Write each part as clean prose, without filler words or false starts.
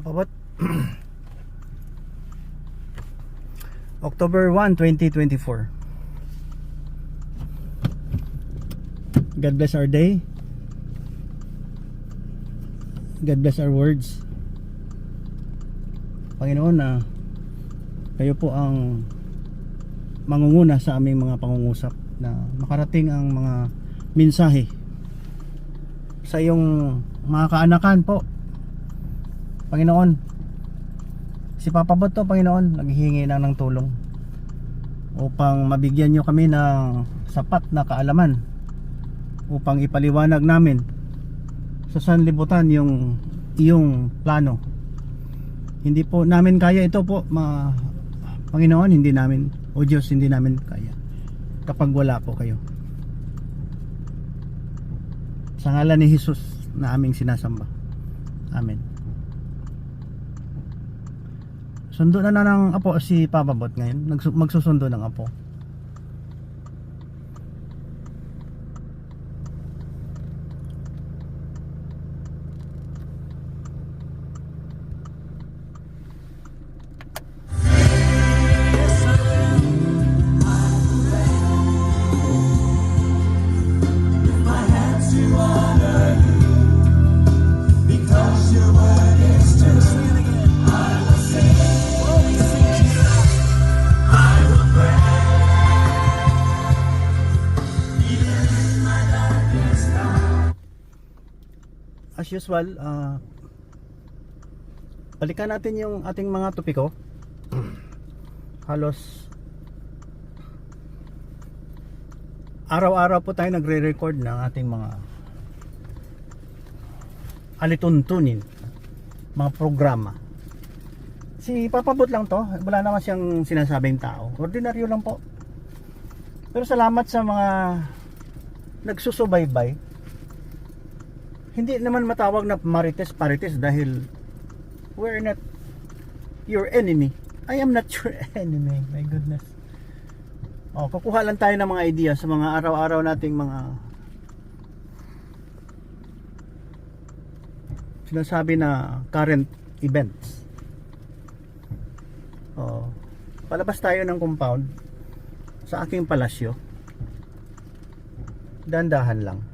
Papabot. October 1, 2024. God bless our day. God bless our words. Panginoon, na kayo po ang mangunguna sa aming mga pangungusap, na makarating ang mga mensahe sa iyong mga kaanakan po. Panginoon, si Papabot to, Panginoon, naghihingi na ng tulong upang mabigyan nyo kami ng sapat na kaalaman upang ipaliwanag namin sa sanlibutan yung iyong plano. Hindi po namin kaya ito po, Panginoon, hindi namin, o Diyos, hindi namin kaya kapag wala po kayo. Sa ngalan ni Jesus na aming sinasamba. Amen. Sundo na ng apo si Papabot ngayon. Magsusundo ng apo. As usual, balikan natin yung ating mga topiko. Halos araw-araw po tayo nagre-record ng ating mga alituntunin, mga programa. Si Papabot lang to, wala naman siyang sinasabing tao, ordinaryo lang po. Pero salamat sa mga nagsusubaybay. Hindi naman matawag na marites-parites dahil we're not your enemy. I am not your enemy. My goodness. Kukuha lang tayo ng mga idea sa mga araw-araw nating mga sinasabi na current events. Palabas tayo ng compound sa aking palasyo. Dandahan lang.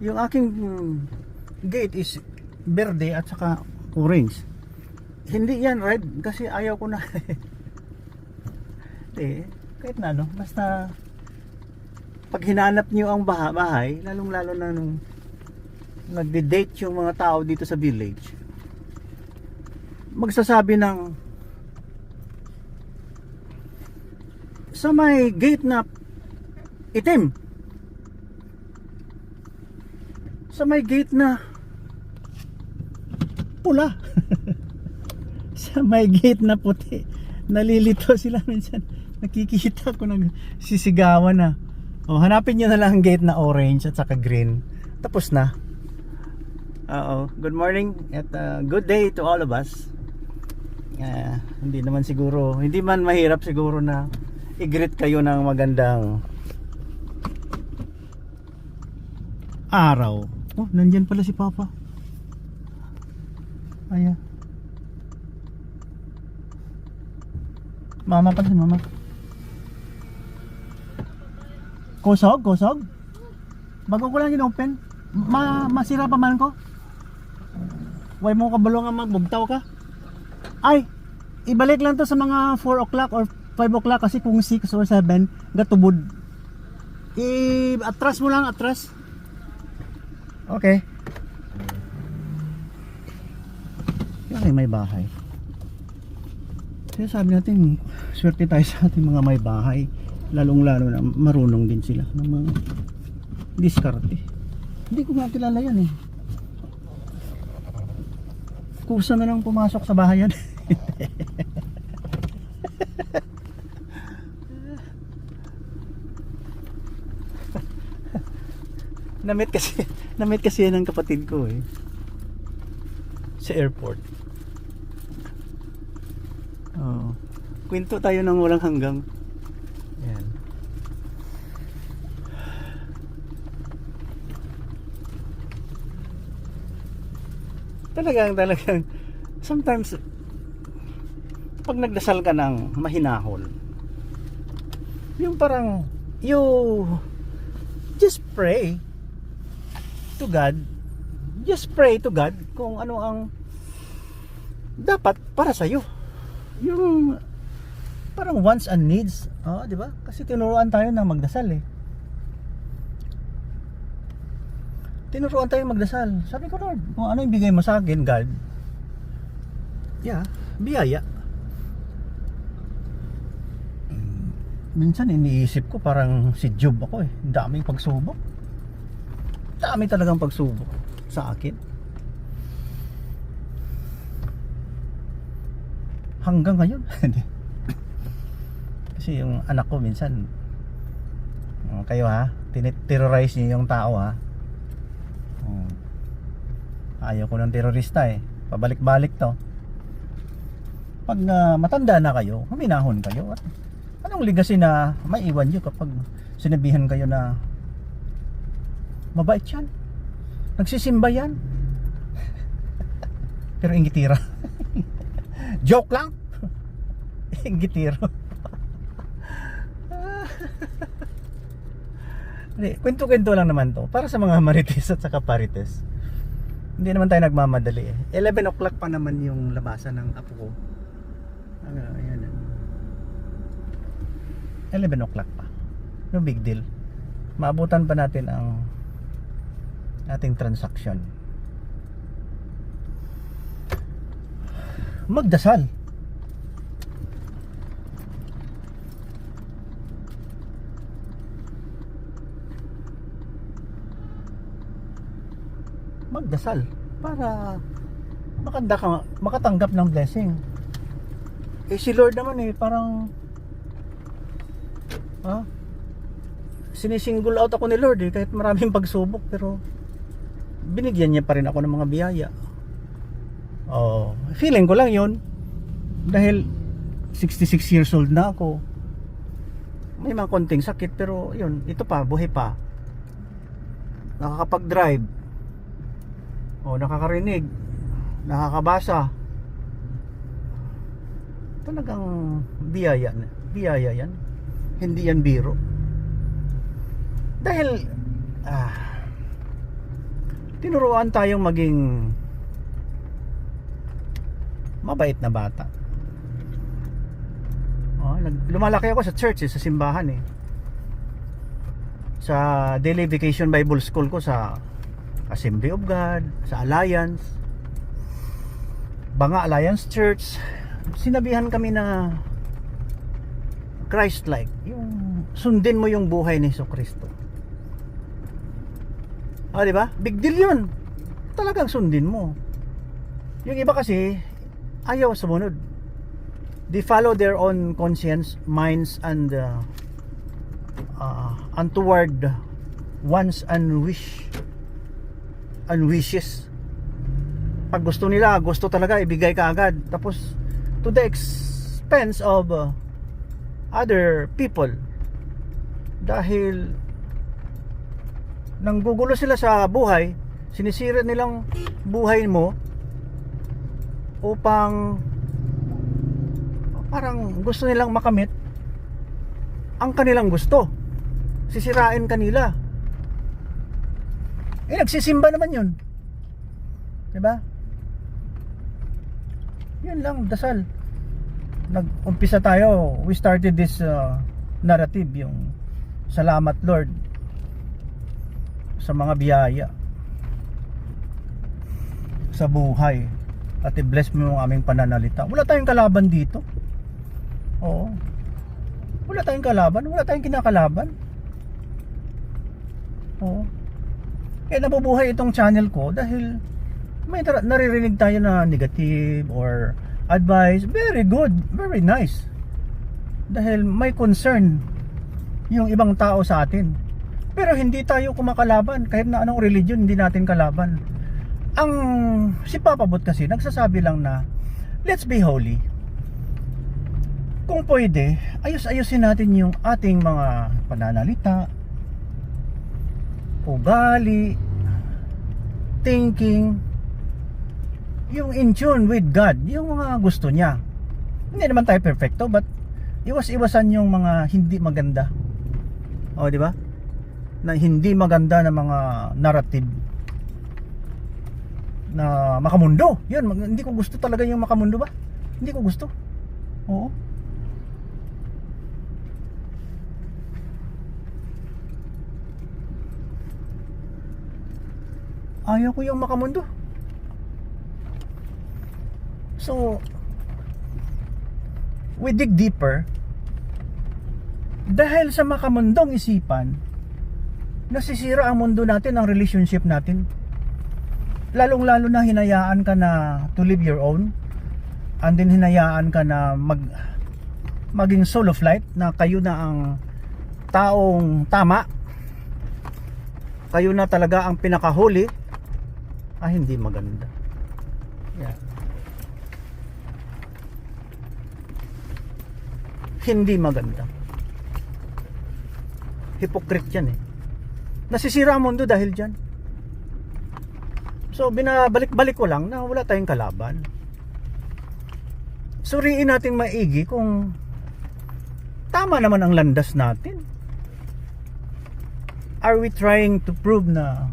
Yung aking gate is verde at saka orange. Hindi yan red kasi ayaw ko na. Kahit na basta pag hinanap nyo ang bahay, lalong lalo na nung nagde-date yung mga tao dito sa village, magsasabi ng sa may gate na itim, sa may gate na pula, sa may gate na puti. Nalilito sila minsan. Nakikita ko nagsisigawan na. Hanapin nyo na lang ang gate na orange at saka green. Tapos na. Good morning at good day to all of us. Hindi naman siguro, hindi man mahirap siguro na i-greet kayo ng magandang araw. Nandyan pala si Papa. Ayan. Mama pala si Mama. Kusog? Bago ko lang in-open. Masira pa man ko. Way mo kabalo nga magbugtaw ka. Ay, ibalik lang to sa mga 4 o'clock or 5 o'clock kasi kung 6 or 7 gatubod. Atras mo lang, atras. Okay. Yan ay may bahay. Kaya sabi natin, swerte tayo sa ating mga may bahay. Lalong-lalo na marunong din sila ng mga diskarte. Hindi ko nga kilala yan eh. Kusa na lang pumasok sa bahay yan. Namit kasi yan ng kapatid ko eh, sa airport. Kwento tayo ng walang hanggang. Yan. Talagang sometimes pag nagdasal ka ng mahinahon, yung parang you just pray to God, kung ano ang dapat para sa iyo. Yung parang wants and needs, di ba? Kasi tinuruan tayo na magdasal eh. Tinuruan tayo magdasal. Sabi ko, Lord, kung ano yung bigay mo sa akin, God, biyaya. Minsan iniisip ko parang si Job ako eh. Daming pagsubok. Dami talagang pagsubok sa akin. Hanggang ngayon. Kasi yung anak ko minsan, kayo ha, terrorize niyo yung tao ha. Ayaw ko ng terorista eh. Pabalik-balik to. Pag matanda na kayo, huminahon kayo. At anong legacy na maiwan nyo kapag sinabihan kayo na mabait yan, nagsisimba yan, pero inggitira. Joke lang. Inggitiro. Kwento-kwento lang naman to para sa mga marites at saka parites. Hindi naman tayo nagmamadali eh. 11 o'clock pa naman yung labasan ng apo ko. Ayan. 11 o'clock pa. No big deal. Maabutan pa natin ang ating transaction. Magdasal. Magdasal para makatanggap ng blessing. Eh si Lord naman eh parang sinisingle out ako ni Lord eh, kahit maraming pagsubok, pero binigyan niya pa rin ako ng mga biyaya. Feeling ko lang yon dahil 66 years old na ako. May mga konting sakit, pero yun, ito pa, buhay pa, nakakapag-drive, nakakarinig, nakakabasa. Talagang biyaya yan, hindi yan biro. Dahil tinuruan tayong maging mabait na bata. Lumalaki ako sa church sa simbahan eh. Sa Daily Vacation Bible School ko sa Assembly of God, sa Alliance, Banga Alliance Church, sinabihan kami na Christ-like, yung sundin mo yung buhay ni Jesucristo. Di ba? Big deal yun. Talagang sundin mo. Yung iba kasi ayaw sumunod. They follow their own conscience, minds, and untoward wants and wishes. Pag gusto nila, gusto talaga ibigay ka agad, tapos to the expense of other people. Dahil nanggugulo sila sa buhay, sinisira nilang buhay mo upang parang gusto nilang makamit ang kanilang gusto. Sisirain kanila. Nagsisimba naman yun, diba? Yun lang, dasal. Nag-umpisa tayo, we started this narrative, yung salamat Lord sa mga biyaya sa buhay, at i-bless mo ang aming pananalita. Wala tayong kalaban dito. Wala tayong kalaban, wala tayong kinakalaban. Kaya nabubuhay itong channel ko dahil may naririnig tayo na negative or advice. Very good, very nice. Dahil may concern yung ibang tao sa atin. Pero hindi tayo kumakalaban. Kahit na anong religion, hindi natin kalaban. Ang si Papa Bot kasi nagsasabi lang na let's be holy. Kung pwede, ayos-ayosin natin yung ating mga pananalita, ugali, thinking, yung in tune with God, yung mga gusto niya. Hindi naman tayo perfecto, but iwas-iwasan yung mga hindi maganda. O, di ba? Na hindi maganda na mga narrative na makamundo. Yun, hindi ko gusto talaga yung makamundo ba? Hindi ko gusto. Oo. Ayaw ko yung makamundo. So, we dig deeper dahil sa makamundong isipan, nasisira ang mundo natin, ang relationship natin. Lalong-lalo na hinayaan ka na to live your own, and then hinayaan ka na maging solo flight, na kayo na ang taong tama, kayo na talaga ang pinakahuli. Hindi maganda. Yeah. Hindi maganda. Hypocrite yan eh. Nasisira ang mundo dahil dyan. So binabalik-balik ko lang na wala tayong kalaban. Suriin natin maigi kung tama naman ang landas natin. Are we trying to prove na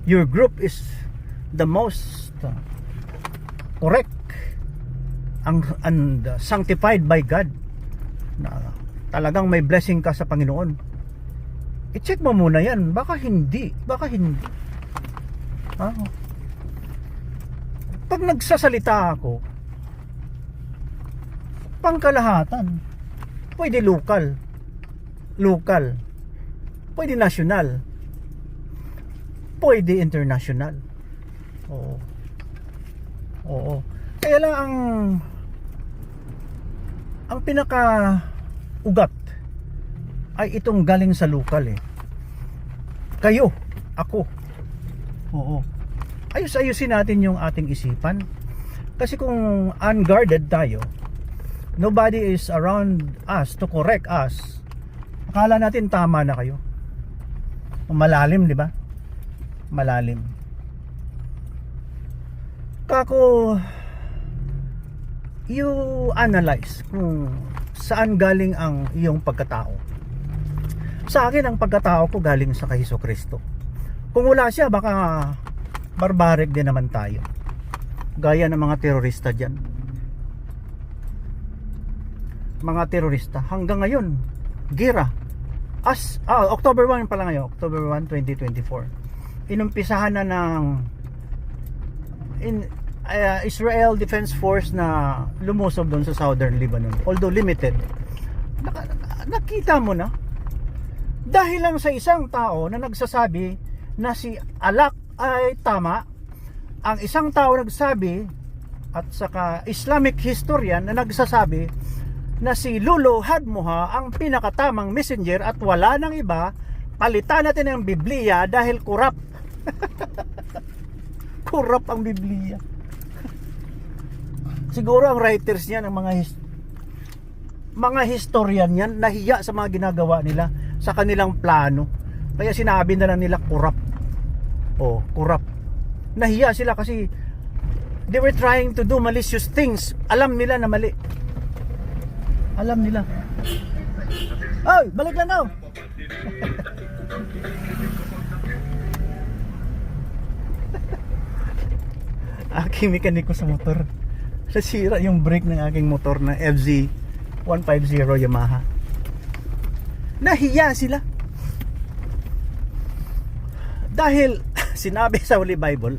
your group is the most correct and sanctified by God, na talagang may blessing ka sa Panginoon? I-check mo muna yan. Baka hindi. Pag nagsasalita ako, pangkalahatan, pwede local, pwede national, pwede international. Oo. Kaya lang ang pinaka ugat ay itong galing sa lokal eh. Kayo, ako. Oo. Ayusin natin yung ating isipan. Kasi kung unguarded tayo, nobody is around us to correct us. Akala natin tama na kayo. Malalim, di ba? Malalim. Kako, you analyze kung saan galing ang iyong pagkatao. Sa akin, ang pagkatao ko galing sa kay Jesucristo. Kung wala siya, baka barbaric din naman tayo, gaya ng mga terorista dyan. Mga terorista hanggang ngayon, gira. October 1 pala ngayon, October 1, 2024, inumpisahan na ng Israel Defense Force na lumusob doon sa Southern Lebanon, although limited. Nakita mo na, dahil lang sa isang tao na nagsasabi na si Alak ay tama, ang isang tao nagsabi, at saka Islamic historian na nagsasabi na si Lolo Hadmoha ang pinakatamang messenger at wala nang iba, palitan natin ang Biblia dahil kurap. Kurap ang Biblia. Siguro ang writers niyan, ang mga historian niyan, nahiya sa mga ginagawa nila, sa kanilang plano. Kaya sinabi na lang nila kurap. Kurap. Nahiya sila kasi they were trying to do malicious things. Alam nila na mali. Alam nila. Oy, balik lang daw. Aking mekaniko sa motor, nasira yung brake ng aking motor na FZ 150 Yamaha. Nahiya sila dahil sinabi sa Holy Bible,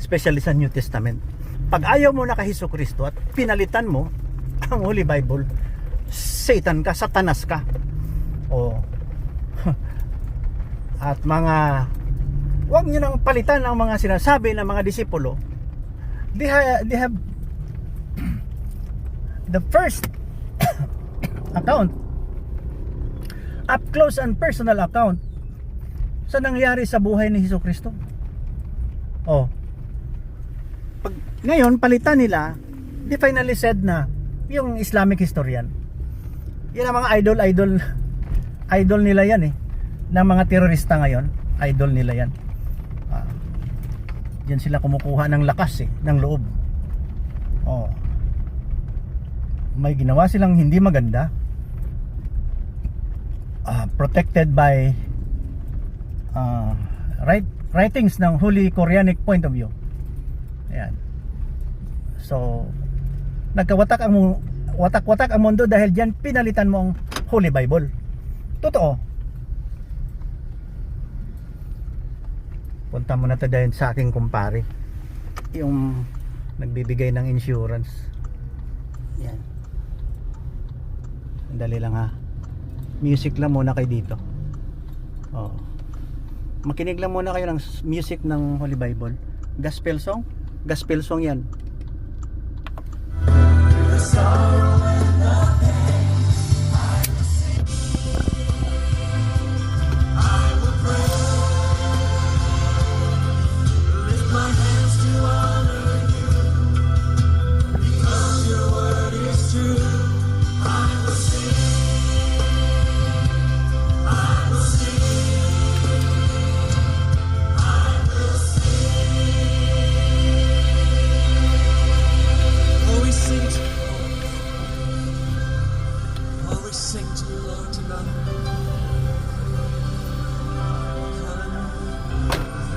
especially sa New Testament, pag ayaw mo na kay Jesucristo at pinalitan mo ang Holy Bible, Satan ka, Satanas ka. At huwag nyo nang palitan ang mga sinasabi ng mga disipulo. They have the first account, up close and personal account sa nangyari sa buhay ni Jesucristo. Ngayon palitan nila, they finally said na yung Islamic historian, yan ang mga idol nila yan ng mga terorista ngayon. Idol nila yan. Diyan sila kumukuha ng lakas ng loob. Oh. May ginawa silang hindi maganda. Protected by writings ng Holy Quranic point of view. Ayan. So, nagkawatak ang watak-watak ang mundo dahil diyan pinalitan mo ang Holy Bible. Totoo. Punta mo na tayo dahil sa aking kumpare, yung nagbibigay ng insurance. Yan. Sandali lang ha. Music lang muna kayo dito. Oh. Makinig lang muna kayo ng music ng Holy Bible. Gospel song? Gospel song yan.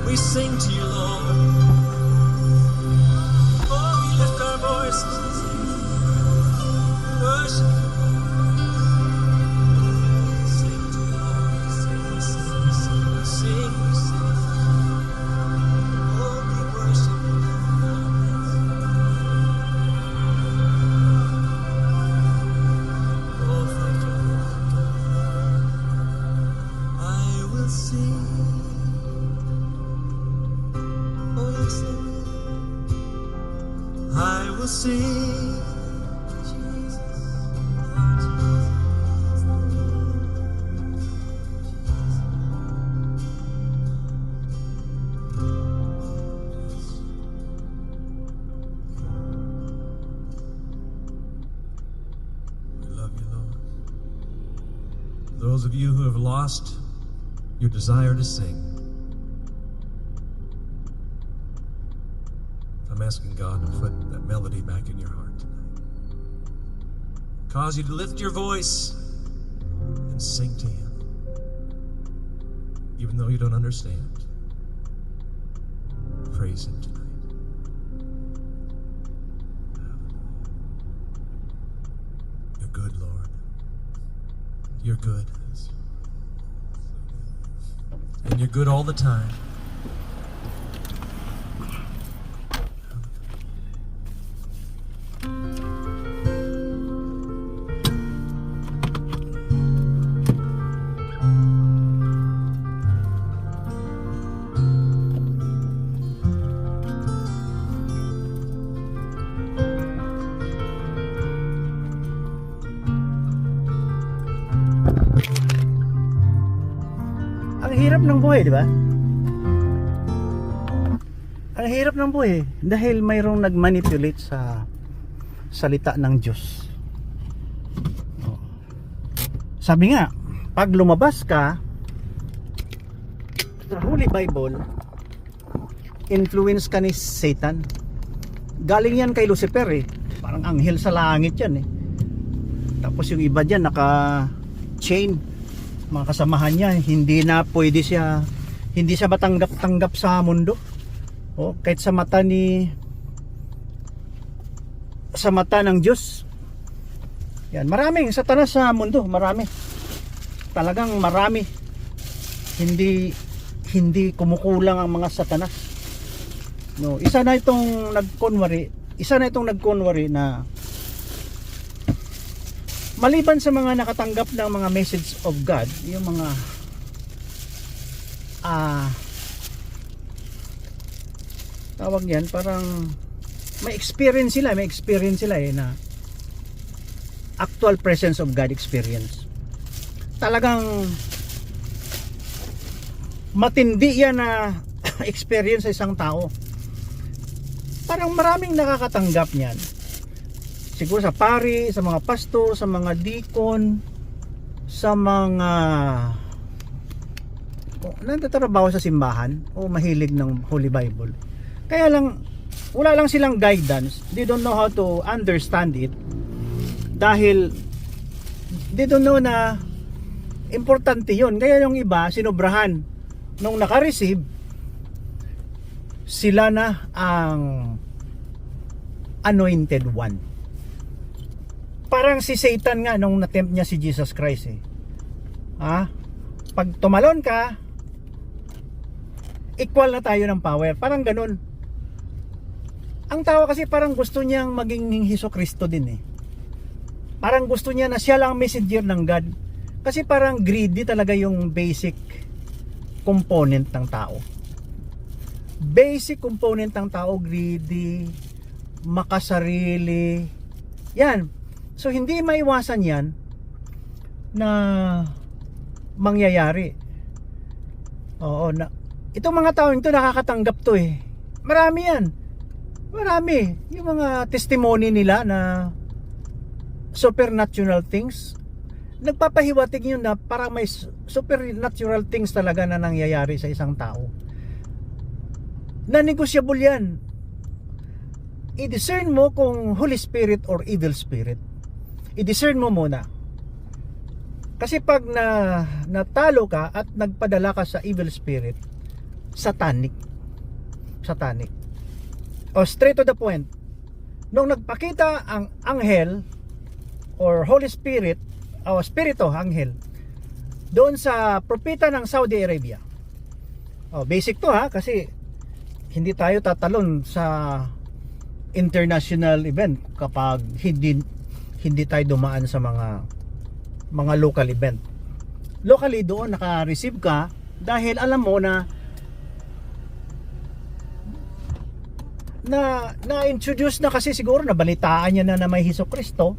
We sing to you, Lord. Oh, we lift our voices. Worship. Sing to you, Lord. Sing, sing, sing, sing, sing. Oh, we worship you. Oh, thank you, Lord. I will sing. I will sing, Jesus. We love you, Lord. Those of you who have lost your desire to sing, I'm asking God to put that melody back in your heart tonight. Cause you to lift your voice and sing to Him. Even though you don't understand, praise Him tonight. You're good, Lord. You're good. And you're good all the time. Ang hirap ng buhay, di ba? Ang hirap ng buhay dahil mayroong nagmanipulate sa salita ng Diyos. Oh. Sabi nga, pag lumabas ka sa Holy Bible, influence ka ni Satan. Galing yan kay Lucifer Parang anghel sa langit yan Tapos yung iba dyan naka-chain, mga kasamahan niya, hindi siya matanggap-tanggap sa mundo. Kahit sa mata ng Diyos. Yan, maraming satanas sa mundo, marami. Talagang marami. Hindi kumukulang ang mga satanas. No, isa na itong nagkunwari na maliban sa mga nakatanggap ng mga message of God, yung mga tawag yan, parang may experience sila na actual presence of God experience. Talagang matindi yan na experience sa isang tao. Parang maraming nakakatanggap niyan. Siguro sa pari, sa mga pastor, sa mga deacon, sa mga nagtatrabaho sa simbahan o mahilig ng Holy Bible. Kaya lang, wala lang silang guidance. They don't know how to understand it. Dahil, they don't know na importante yun. Kaya yung iba, sinobrahan. Nung naka-receive, sila na ang anointed one. Parang si Satan nga nung natempt niya si Jesus Christ eh. Pag tumalon ka, equal na tayo ng power. Parang ganun. Ang tao kasi parang gusto niyang maging Hesus Kristo din eh. Parang gusto niya na siya lang messenger ng God. Kasi parang greedy talaga yung basic component ng tao. Basic component ng tao, greedy, makasarili. Yan. So hindi maiwasan yan na mangyayari. Oo, na itong mga tao ito nakakatanggap to eh. Marami yan. Marami. Yung mga testimony nila na supernatural things, nagpapahiwatig yun na parang may supernatural things talaga na nangyayari sa isang tao. Na-negotiable yan. I-discern mo kung Holy Spirit or evil spirit. I-discern mo muna. Kasi pag natalo ka at nagpadala ka sa evil spirit, satanic. Satanic. O straight to the point. Nung nagpakita ang anghel or Holy Spirit o Spirito, anghel, doon sa propeta ng Saudi Arabia. Basic to kasi hindi tayo tatalon sa international event kapag hindi tayo dumaan sa mga local event. Locally doon naka-receive ka dahil alam mo na-introduce na kasi siguro nabalitaan niya na may Hesus Kristo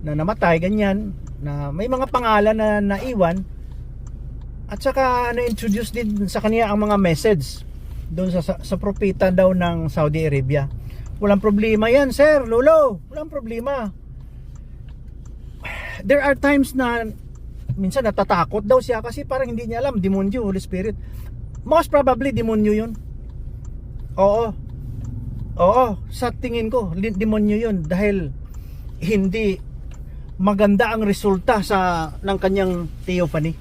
na namatay ganyan, na may mga pangalan na naiwan, at saka na-introduce din sa kanya ang mga message doon sa propeta daw ng Saudi Arabia. Walang problema yan, sir, lolo, walang problema. There are times na minsan natatakot daw siya kasi parang hindi niya alam, demonyo, Holy Spirit. Most probably demonyo yun. Oo, sa tingin ko demonyo yun dahil hindi maganda ang resulta ng kanyang theophany.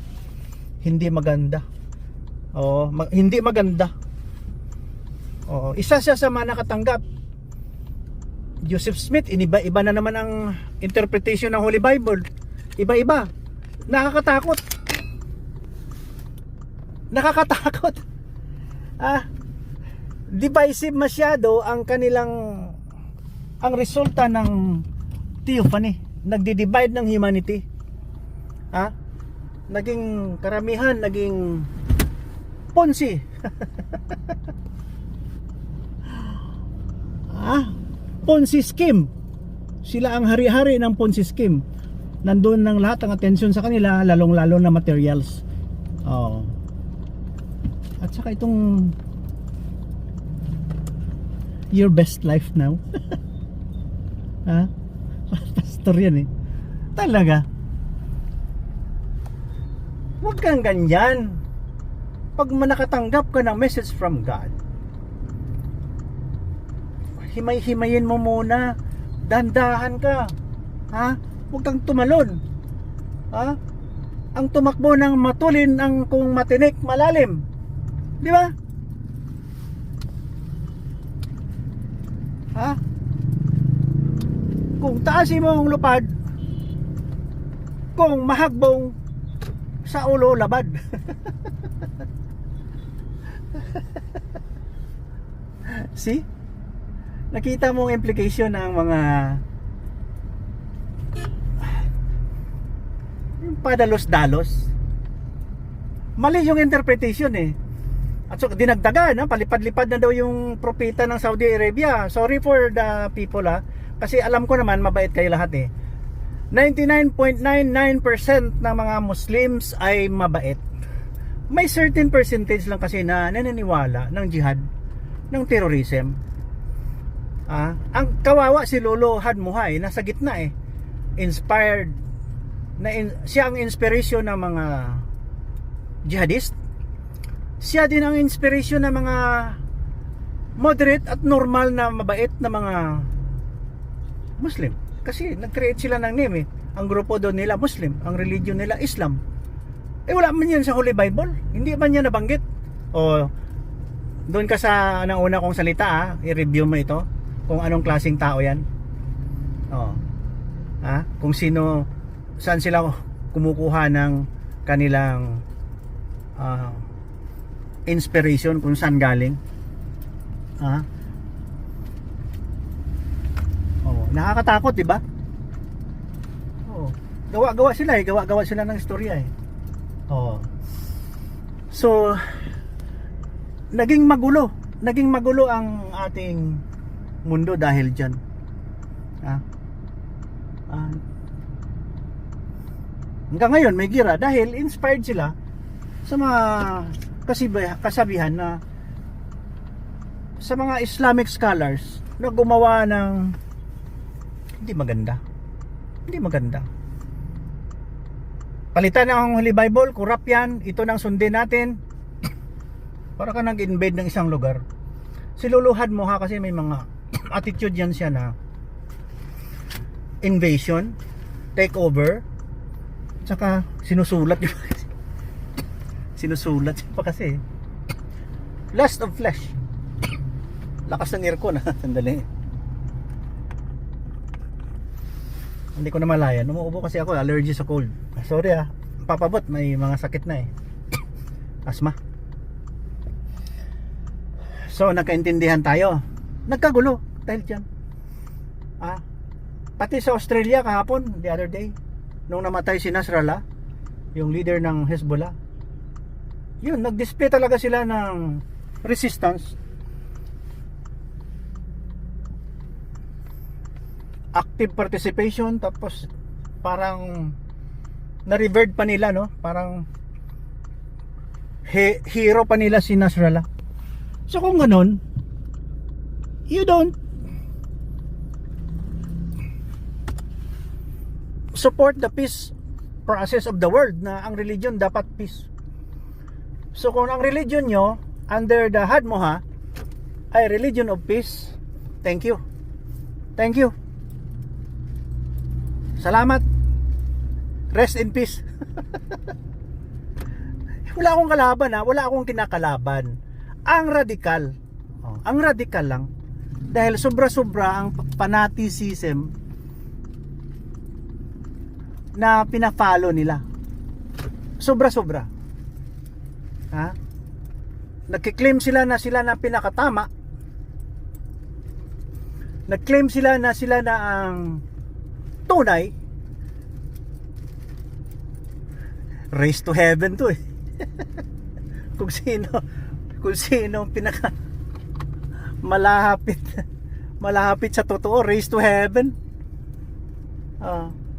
Hindi maganda. Hindi maganda. Isa siya sa mga nakatanggap. Joseph Smith, iba na naman ang interpretation ng Holy Bible. Iba-iba. Nakakatakot. Divisive masyado ang ang resulta ng theophany. Nagdi-divide ng humanity. Naging karamihan, naging Ponzi. Ponzi scheme. Sila ang hari-hari ng Ponzi scheme. Nandun ng lahat ang atensyon sa kanila, lalong-lalo na materials. At saka itong your best life now. Pastor yan eh. Talaga. Huwag kang ganyan. Pag manakatanggap ka ng message from God, himay-himayin mo muna. Dandahan ka. Huwag kang tumalon. Ang tumakbo ng matulin ang kung matinik, malalim. Di ba? Kung taasin mo ang lupad, kung mahagbong sa ulo labad. See? Nakita mo ang implication ng mga padalos-dalos. Mali yung interpretation eh. At so dinagdagan, palipad-lipad na daw yung propeta ng Saudi Arabia. Sorry for the people kasi alam ko naman mabait kayo lahat eh. 99.99% ng mga Muslims ay mabait. May certain percentage lang kasi na naniniwala ng jihad, ng terrorism. Ang kawawa si Lolo Hadmuhay, nasa gitna eh. Inspired siya ang inspiration ng mga jihadist. Siya din ang inspiration ng mga moderate at normal na mabait na mga Muslim. Kasi nag-create sila ng name eh. Ang grupo doon nila Muslim, ang religion nila Islam. Wala man yan sa Holy Bible. Hindi man yan nabanggit. O doon ka sa nang una kong salita, i-review mo ito kung anong klaseng tao yan. Kung sino, saan sila kumukuha ng kanilang inspiration, kung saan galing. Nakakatakot, di ba? Gawa-gawa sila eh, gawa-gawa sila ng istorya eh. So naging magulo ang ating mundo dahil diyan. Hanggang ngayon may gira dahil inspired sila sa mga kasabihan na sa mga Islamic scholars na gumawa ng hindi maganda. Palitan ang Holy Bible, corrupt yan, ito nang sundin natin. Para ka nag-invade ng isang lugar. Siluluhad mo ha, kasi may mga attitude yan siya na invasion, take over, tsaka sinusulat pa kasi lust of flesh. Lakas ng aircon ha, sandali. Hindi ko na malayan, umuubo kasi ako, allergy sa cold. Sorry papabot, may mga sakit na eh. Asma. So nagkaintindihan tayo. Nagkagulo dahil dyan. Pati sa Australia kahapon, the other day, nung namatay si Nasrallah, yung leader ng Hezbollah, yun, nag-display talaga sila ng resistance. Active participation, tapos parang na-revert pa nila, no? Parang hero pa nila si Nasrallah. So kung ganun, you don't support the peace process of the world, na ang religion dapat peace. So kung ang religion nyo under the Hadmoha ay religion of peace, thank you. Salamat. Rest in peace. Wala akong kalaban wala akong kinakalaban. Ang radikal lang, dahil sobra-sobra ang fanaticism na pina-follow nila. Sobra-sobra. Nagki-claim sila na pinakatama. Nag-claim sila na ang tunay. Race to heaven to eh. kung sino pinaka malapit sa totoo, race to heaven.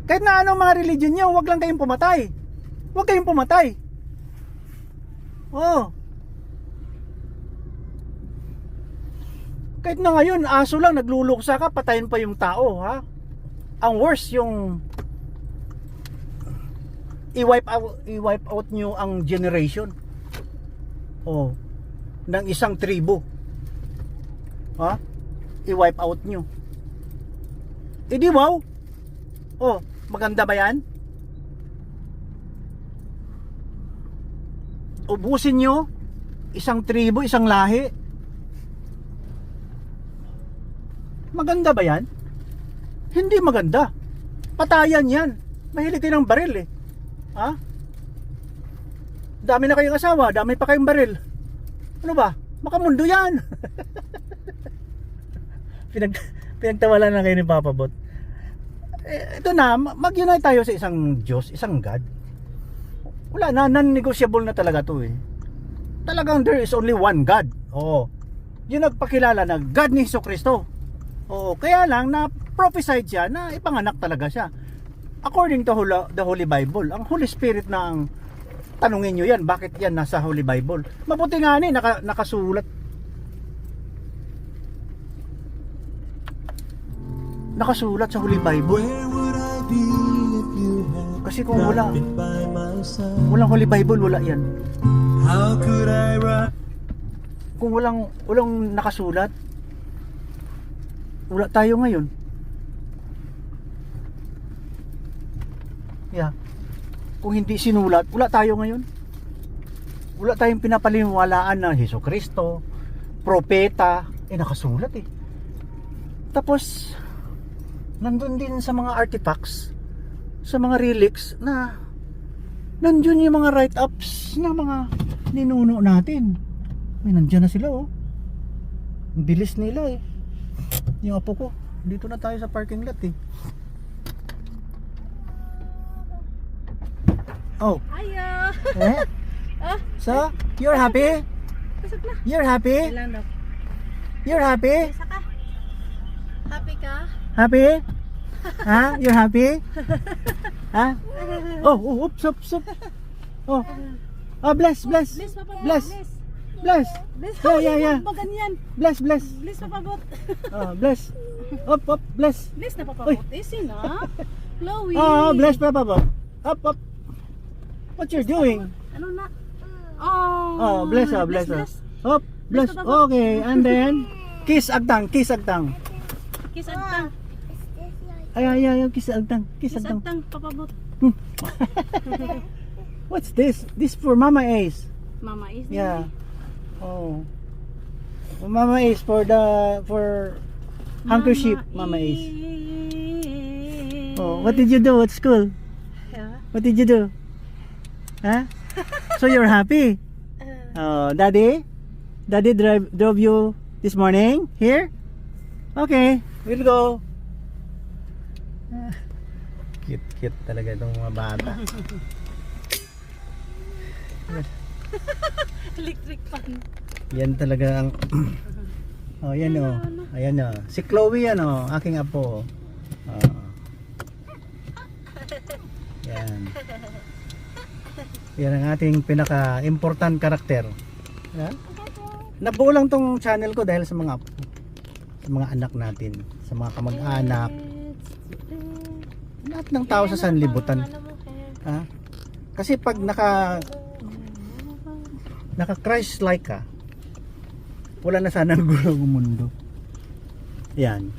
Kahit na anong mga religion nyo, wag lang kayong pumatay. Kahit na ngayon, aso lang nagluluksa ka, patayin pa yung tao, ha? Ang worst yung i-wipe out nyo ang generation ng isang tribo. I-wipe out nyo. Di wow? Maganda ba yan? Ubusin nyo isang tribo, isang lahi. Maganda ba yan? Hindi maganda. Patayan yan. Mahilig kayo ng baril eh. Dami na kayong asawa, dami pa kayong baril. Ano ba? Makamundo yan. Pinagtawalan na kayo ni Papa Bot. Ito na, mag-unite tayo sa isang Diyos, isang God. Wala na, non-negotiable na talaga to eh. Talagang there is only one God. Yun nagpakilala na God ni Jesucristo. Kaya lang na prophesied siya na ipanganak talaga siya. According to the Holy Bible, ang Holy Spirit na ang tanungin nyo yan, bakit yan nasa Holy Bible? Mabuti nga nakasulat. Nakasulat sa Holy Bible. Kasi kung walang Holy Bible, wala yan. kung walang nakasulat, wala tayo ngayon. Yeah. Kung hindi sinulat, wala tayo ngayon. Wala tayong pinapaliniwalaan na Jesucristo, propeta, nakasulat eh. Tapos nandun din sa mga artifacts, sa mga relics na nandun yung mga write-ups na mga ninuno natin. Nandyan na sila oh. Ang bilis nila eh. Yung apo ko, dito na tayo sa parking lot eh. Oh. Ayo. Eh? So, you're happy? Pasok na. You're happy? Ilan daw? You're happy? Isa ka. Happy ka? Happy? Ha? You're happy? Ha? Oh, oops. Oh. Oh, bless. Bless, Papa. Bless. Bless. Yeah. Ba ganyan? Bless. Bless, Papa. Oh, bless. Up, bless. Bless na, Papa. Uy. Isin, ha? Chloe. Oh, bless, Papa. Up. What you're doing? Ano na? Oh. Oh, bless. Up, bless. Okay, and then kiss agtang. Kiss agtang. Ay, kiss agtang. Kiss agtang, Papa Bot. What's this? This for Mama Ace. Mama is Yeah. Oh. Mama Ace for handkerchief, Mama Ace. Oh, what did you do at school? Yeah. What did you do? Huh? So you're happy? Oh, Daddy drove you this morning here? Okay, we'll go. Cute talaga itong mga bata. Electric fan. Yan talaga ang oh, yan oh. Ayan oh. Si Chloe yan oh, aking apo. Oh. Yan. Yan ang ating pinaka-important karakter. Yeah? Nabuo lang tong channel ko dahil sa mga anak natin, sa mga kamag-anak, lahat ng tao sa sanlibutan. Ha? Kasi pag naka Christ-like ka, wala na sana ang gulo ng mundo. Yan.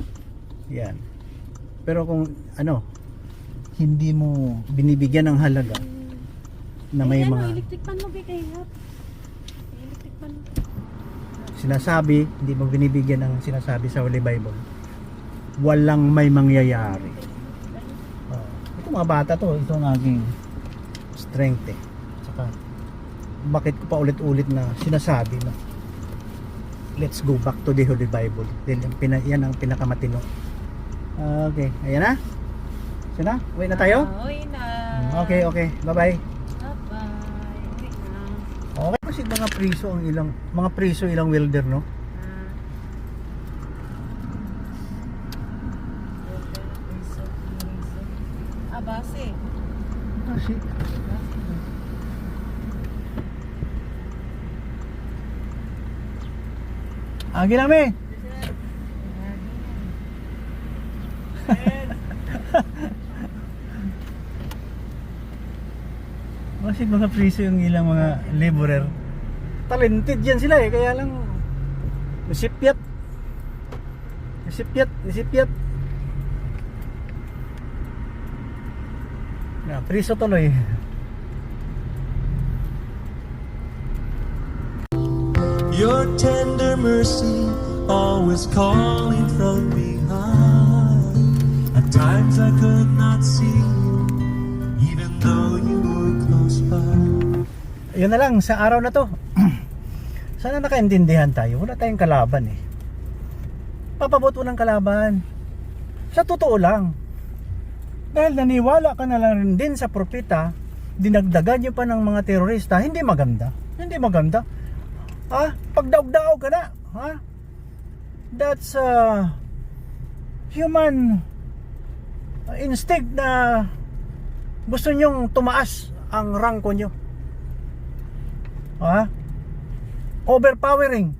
Pero kung hindi mo binibigyan ng halaga na may mga electric fan mo kay Hap. Electric fan. sinasabi, hindi mo binibigyan ng sinasabi sa Holy Bible, walang may mangyayari. Ito mga bata to, ito ang aking strength eh. Saka bakit ko pa ulit-ulit na sinasabi na let's go back to the Holy Bible. Yan ang pinakamatino. Okay, ayan na. Sina? Uwi na tayo? Uwi na. Okay. Bye-bye. Bye-bye. Uwi na. Okay, kasi mga priso ilang welder, no? Base. Kasi Agi namin. Kasi mga priso yung ilang mga laborer. Talented yan sila eh, kaya lang nasipyat. Na priso tuloy. Your tender mercy always calling from behind. At times I could not see you, even though you were close by. Yun na lang sa araw na to. Sana nakaintindihan tayo. Wala tayong kalaban eh. Papabuto ng kalaban. Sa totoo lang. Dahil naniwala ka na lang rin din sa propeta, dinagdagan nyo pa ng mga terorista, hindi maganda. Pagdaog-daog ka na. That's human instinct na gusto nyong tumaas ang rangko nyo. Overpowering.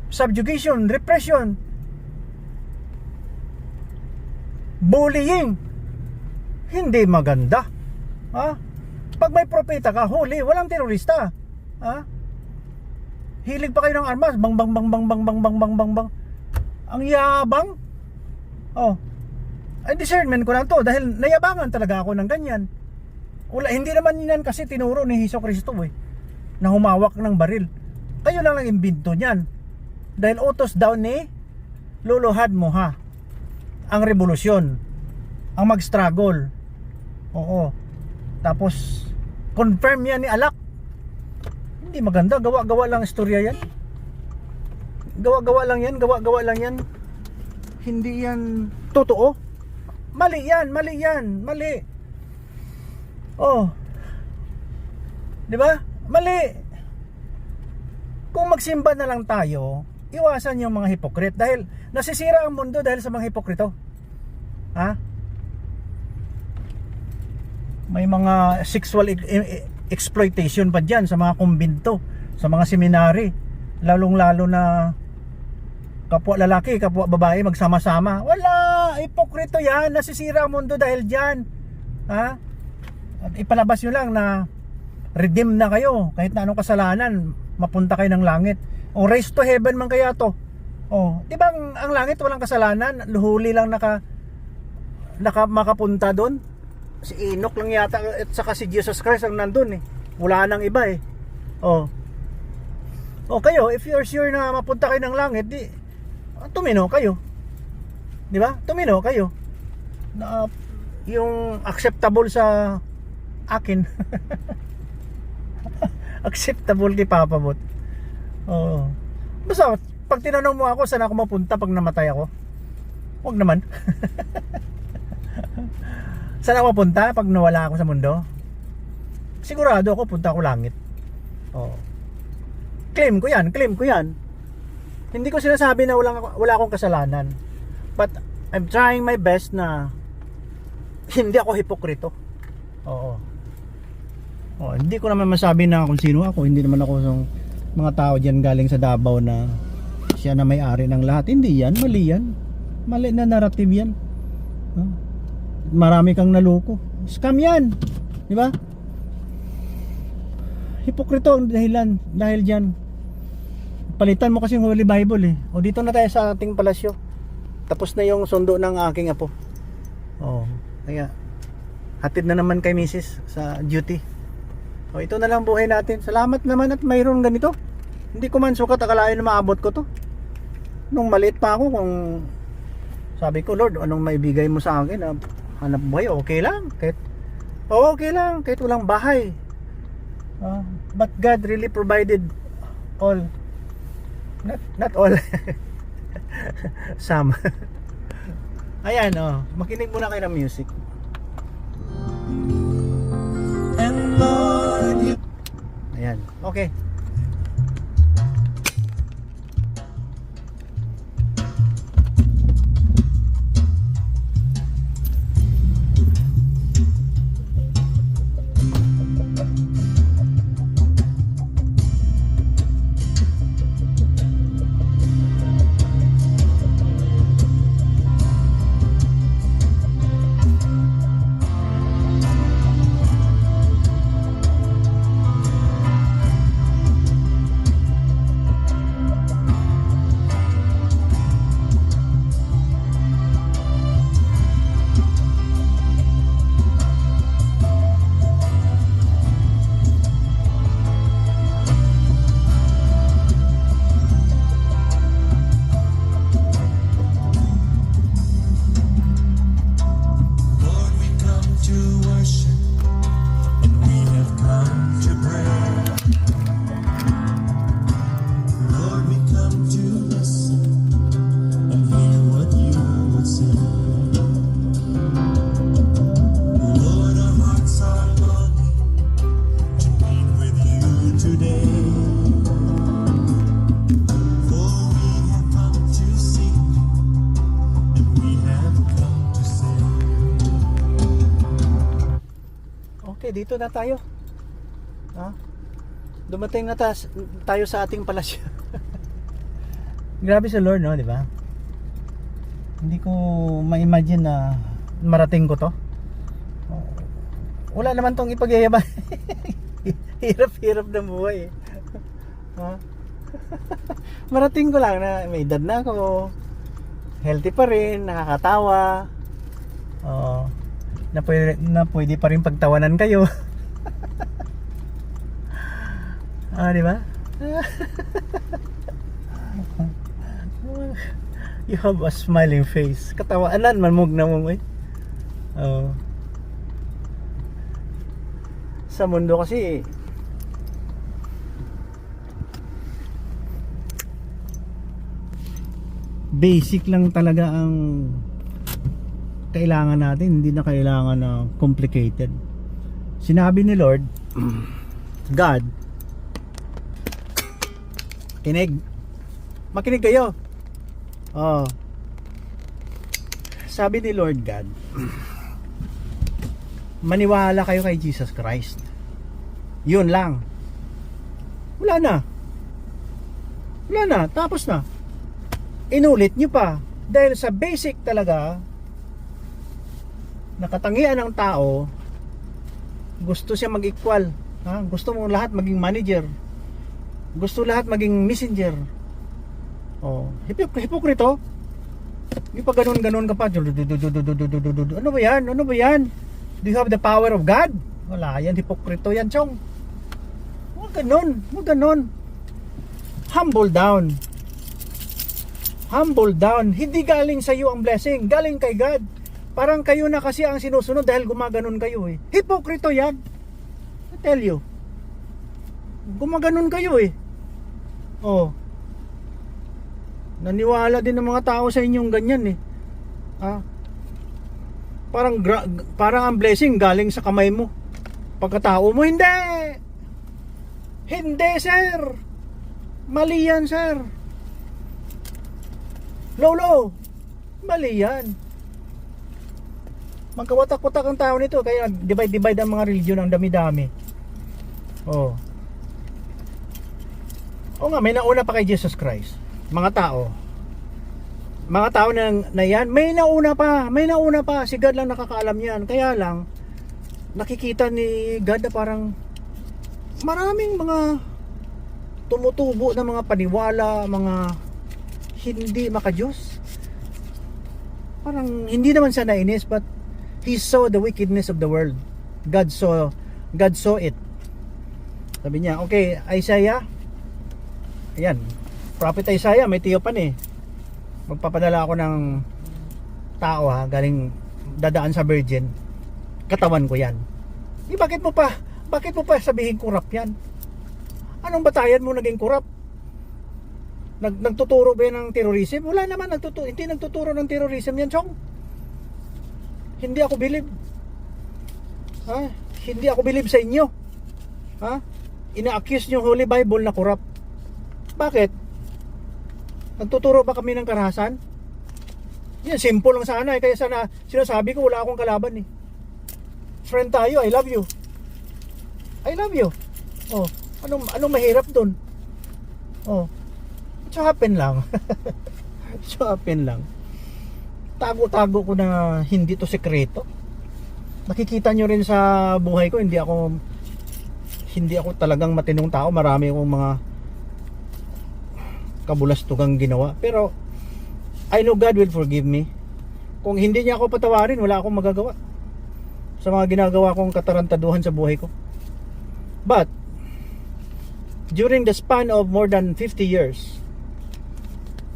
Subjugation, repression, bullying. Hindi maganda. Pag may propeta ka, huli, walang terorista. Hilig pa kayo ng armas. Bang bang bang bang bang bang bang bang bang bang. Ang yabang. Oh. Ay, discernment ko lang to dahil nayabangan talaga ako ng ganyan. Wala, hindi naman yan kasi tinuro ni Hesus Kristo na humawak ng baril. Kayo lang ang imbento niyan. Dahil utos daw ni Lolo Hadmoha ang revolusyon, ang mag-struggle. Oo. Tapos confirm yan ni Alak. Hindi maganda, gawa-gawa lang istorya yan. Gawa-gawa lang yan. Hindi yan totoo. Mali yan. Oh. 'Di ba? Mali. Kung magsimba na lang tayo, iwasan yung mga hipokrit dahil nasisira ang mundo dahil sa mga hipokrito. Ha? May mga sexual exploitation pa dyan sa mga kumbinto, sa mga seminary, lalong-lalo na kapwa lalaki, kapwa babae magsama-sama. Wala, hipokrito yan, nasisira ang mundo dahil dyan. Ha? At ipalabas nyo lang na redeem na kayo, kahit na anong kasalanan, mapunta kayo ng langit. O race to heaven man kaya to. O, di ba ang langit walang kasalanan, luhuli lang makapunta doon. Si Enoch lang yata at saka si Jesus Christ ang nandun wala nang iba O kayo, if you're sure na mapunta kayo ng langit, di tumino kayo. Di ba? Tumino kayo. Na yung acceptable sa akin. Acceptable kay Papa Bot. Oo. Basta pag tinanong mo ako saan ako mapunta pag namatay ako, wag naman. Saan ako mapunta pag nawala ako sa mundo? Sigurado ako punta ako langit. Oo. Claim ko yan. Hindi ko sinasabi na wala akong kasalanan. But I'm trying my best na hindi ako hipokrito. Oo. Hindi ko naman masabi na kung sino ako. Hindi naman ako yung mga tao dyan galing sa Davao na siya na may-ari ng lahat. Hindi yan, mali yan. Mali na narrative yan. Marami kang naloko. Scam yan. Di ba? Hipokrito ang dahilan. Dahil dyan palitan mo kasi yung Holy Bible O dito na tayo sa ating palasyo. Tapos na yung sundo ng aking apo. Kaya hatid na naman kay Mrs. sa duty. Ito na lang buhay natin. Salamat naman at mayroon ganito. Hindi ko man sukat akalain na maabot ko to. Nung maliit pa ako, kung sabi ko, Lord, anong maibigay mo sa akin? Hanap buhay, okay lang. Okay lang, kahit walang bahay. But God really provided all. Not all. Some. Ayan, makinig muna kayo ng music. And Lord, you Ayan, okay. Lord, we come to worship, and we have come to pray. Lord, we come to listen and hear what you would say. Lord, our hearts are longing to meet with you today. For we have come to seek you, and we have come to say. Okay, dito na tayo. Dumating na tayo sa ating palasyo. Grabe sa Lord, no, di ba? Hindi ko ma-imagine na marating ko to. Wala naman tong ipagyayaban. Hirap-hirap ng buhay. Marating ko lang na may edad na ako. Healthy pa rin, nakakatawa. Oo. Na pwede pa rin pagtawanan kayo. Di ba? You have a smiling face. Katawaanan man mug na mo eh. Oo. Sa mundo kasi basic lang talaga ang kailangan natin, hindi na kailangan na complicated. Sinabi ni Lord, God, makinig kayo. Oh. Sabi ni Lord God, maniwala kayo kay Jesus Christ. Yun lang. Wala na, tapos na. Inulit nyo pa. Dahil sa basic talaga, nakatangian ng tao, gusto siya mag-equal. Gusto mo lahat maging manager. Gusto lahat maging messenger. Hipokrito. Yung pa ganun ka pa. Ano ba yan? Do you have the power of God? Wala yan, hipokrito yan, chong. Huwag ganun. Humble down. Hindi galing sa iyo ang blessing, galing kay God. Parang kayo na kasi ang sinusunod dahil gumaganon kayo eh. Hipokrito yan. I tell you. Gumaganon kayo eh. Naniwala din ng mga tao sa inyong ganyan eh. Parang ang blessing galing sa kamay mo. Pagkatao mo, hindi, sir. Mali yan, sir. Lolo, mali yan. Magkawatak-watak ang tao nito, kaya divide ang mga religion ng dami-dami. Oo nga, may nauna pa kay Jesus Christ. Mga tao na yan, may nauna pa. Si God lang nakakaalam yan. Kaya lang nakikita ni God na parang maraming mga tumutubo na mga paniwala, mga hindi makadiyos. Parang hindi naman siya nainis, but he saw the wickedness of the world. God saw it. Sabi niya, okay, Isaiah, ayan, Prophet Isaiah, may tiyopan eh. Magpapadala ako ng tao galing dadaan sa virgin. Katawan ko yan. Bakit mo pa sabihin kurap yan? Anong batayan mo naging kurap? Nagtuturo ba yan ng terrorism? Wala naman, hindi nagtuturo ng terrorism yan, chong. Hindi ako believe. Hindi ako believe sa inyo. Ina-accuse nyo Holy Bible na kurap. Bakit? Nagtuturo ba kami ng karahasan? Yan, simple lang sana eh. Kaya sana sinasabi ko wala akong kalaban eh. Friend tayo, I love you. Anong mahirap dun? It happen lang. Tago-tago ko na hindi to sekreto. Nakikita nyo rin sa buhay ko, hindi ako talagang matinong tao. Marami akong mga kabulastugang ginawa, pero I know God will forgive me. Kung hindi niya ako patawarin, wala akong magagawa sa mga ginagawa kong katarantaduhan sa buhay ko. But during the span of more than 50 years,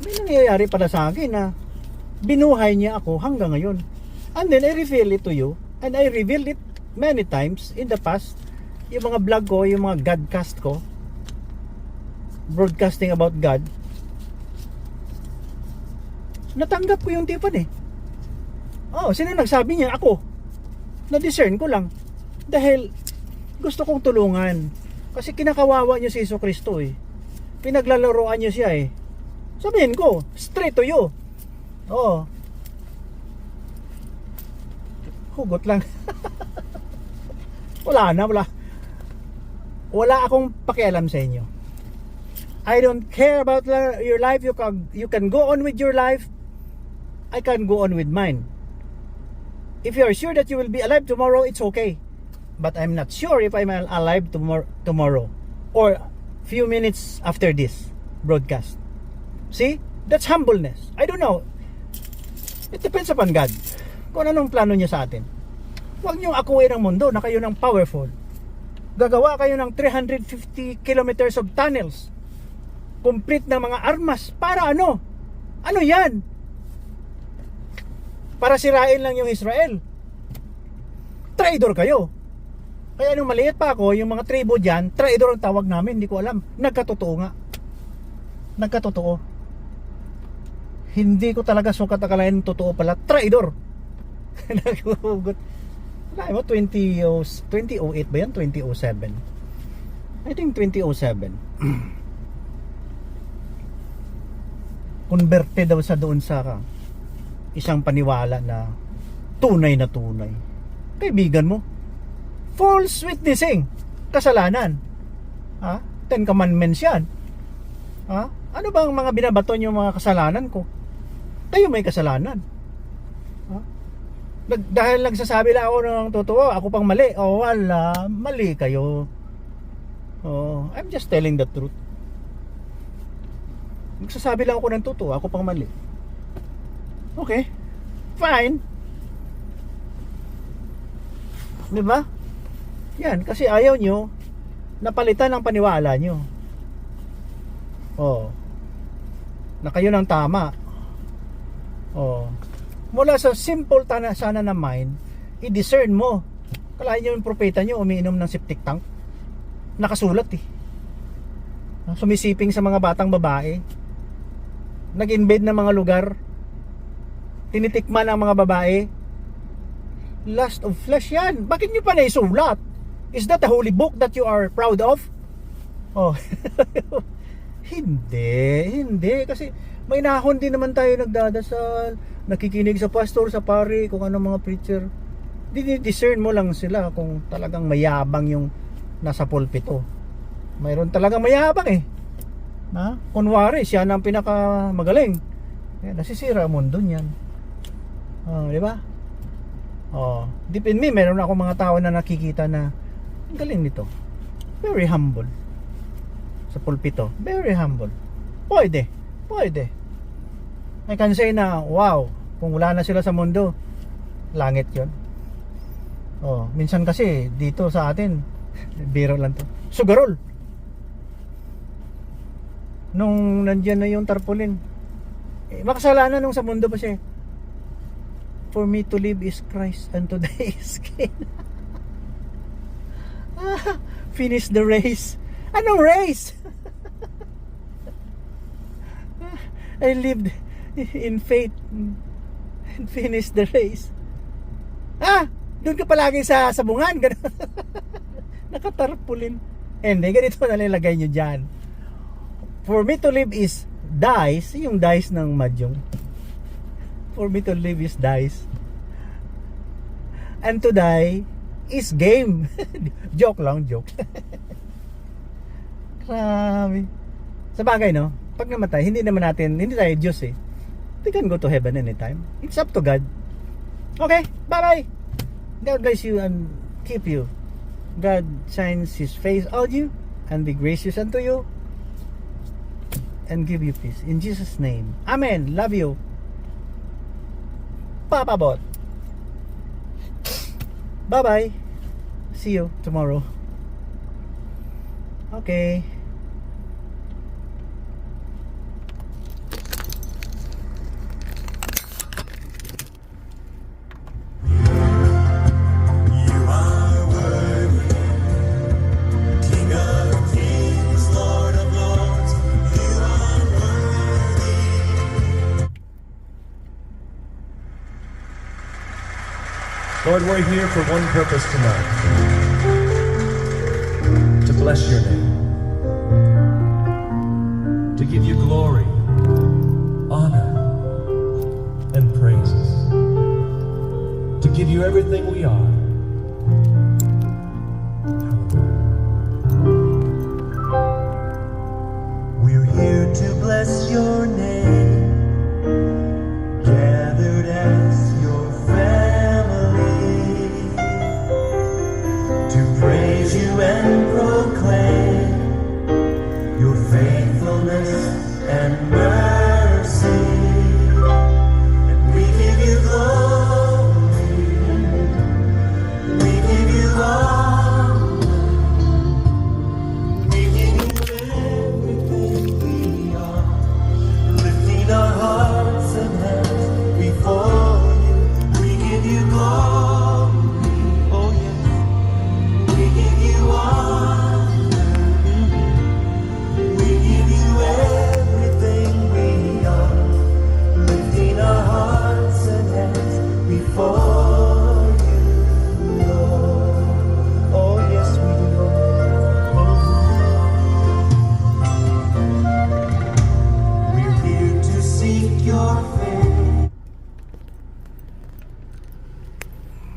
may nangyayari pala sa akin na binuhay niya ako hanggang ngayon. And then I reveal it to you, and I revealed it many times in the past. Yung mga vlog ko, yung mga Godcast ko, broadcasting about God, natanggap ko yung tipan eh. Sino nagsabi niya? Ako. Na-discern ko lang. Dahil gusto kong tulungan. Kasi kinakawawa niyo si Jesucristo eh. Pinaglalaroan niyo siya eh. Sabihin ko, straight to you. Hugot lang. Wala akong pakialam sa inyo. I don't care about your life. You can go on with your life. I can go on with mine. If you are sure that you will be alive tomorrow, it's okay. But I'm not sure if I'm alive tomorrow or few minutes after this. broadcast. See? That's humbleness. I don't know. It depends upon God. Kung anong plano niya sa atin. Huwag niyong akuin ang mundo na kayo ng powerful. Gagawa kayo ng 350 kilometers of tunnels. Complete na mga armas. Para ano? Ano yan? Para sirain lang yung Israel. Traidor kayo. Kaya nung maliit pa ako, yung mga tribo dyan, traidor ang tawag namin, hindi ko alam. Nagkatotoo nga. Nagkatotoo. Hindi ko talaga sukat akalain totoo pala. Traidor. Naghugot. Wala mo, 2008 ba yan? 2007. I think 2007. Converted daw sa doon sa isang paniwala na tunay na tunay. Kaibigan mo, false witnessing, kasalanan. Ha? 10 commandments yan. Ha? Ano bang mga binabaton yung mga kasalanan ko? Kayo may kasalanan. Ha? Dahil nagsasabi lang ako ng totoo, ako pang mali. O wala, mali kayo. Oh, I'm just telling the truth. Nagsasabi lang ako ng totoo, ako pang mali. Okay, fine. Diba? Yan, kasi ayaw nyo napalitan ang paniwala nyo. Oh, na kayo ng tama. Oh, mula sa simple sana na mind, i-discern mo. Kalahin nyo yung propeta nyo umiinom ng septic tank. Nakasulat eh. Sumisiping sa mga batang babae. Nag-invade ng mga lugar. Tinitikman ang mga babae. Lust of flesh yan. Bakit nyo pa naisulat? Is that a holy book that you are proud of? Oh. Hindi. Kasi may nahon din naman tayo nagdadasal, nakikinig sa pastor, sa pari, kung ano mga preacher. Discern mo lang sila kung talagang mayabang yung nasa pulpito. Mayroon talagang mayabang eh. Ha? Kunwari, siya na ang pinakamagaling. Nasisira ang mundo niyan. Oh, di ba? Oh, deep in me, meron ako mga tao na nakikita na ang galing nito. Very humble. Sa pulpito, very humble. Pwede. I can say na, wow, kung wala na sila sa mundo, langit yon. Oh, minsan kasi dito sa atin, biro lang to. Sugarol. Nung nandiyan na yung tarpaulin, makasalanan nung sa mundo pa siya. For me to live is Christ and to die is gain. Finish the race. Anong race? I lived in faith and finished the race. Doon ka palagi sa sabungan. Nakatarpulin. Hindi, ganito na nilagay nyo dyan. For me to live is dice. Yung dice ng mahjong. For me to live is dice. And to die is game. Joke lang, joke. Grabe. Sa bagay, no? Pag namatay, hindi tayo Diyos eh. We can go to heaven anytime. It's up to God. Okay, bye-bye. God bless you and keep you. God shines His face on you and be gracious unto you and give you peace. In Jesus' name. Amen. Love you. Papa Bot. Bye-bye. See you tomorrow. Okay. Lord, we're here for one purpose tonight. To bless your name. To give you glory, honor, and praises. To give you everything we are. We're here to bless your name. Gathered as your family. To praise you and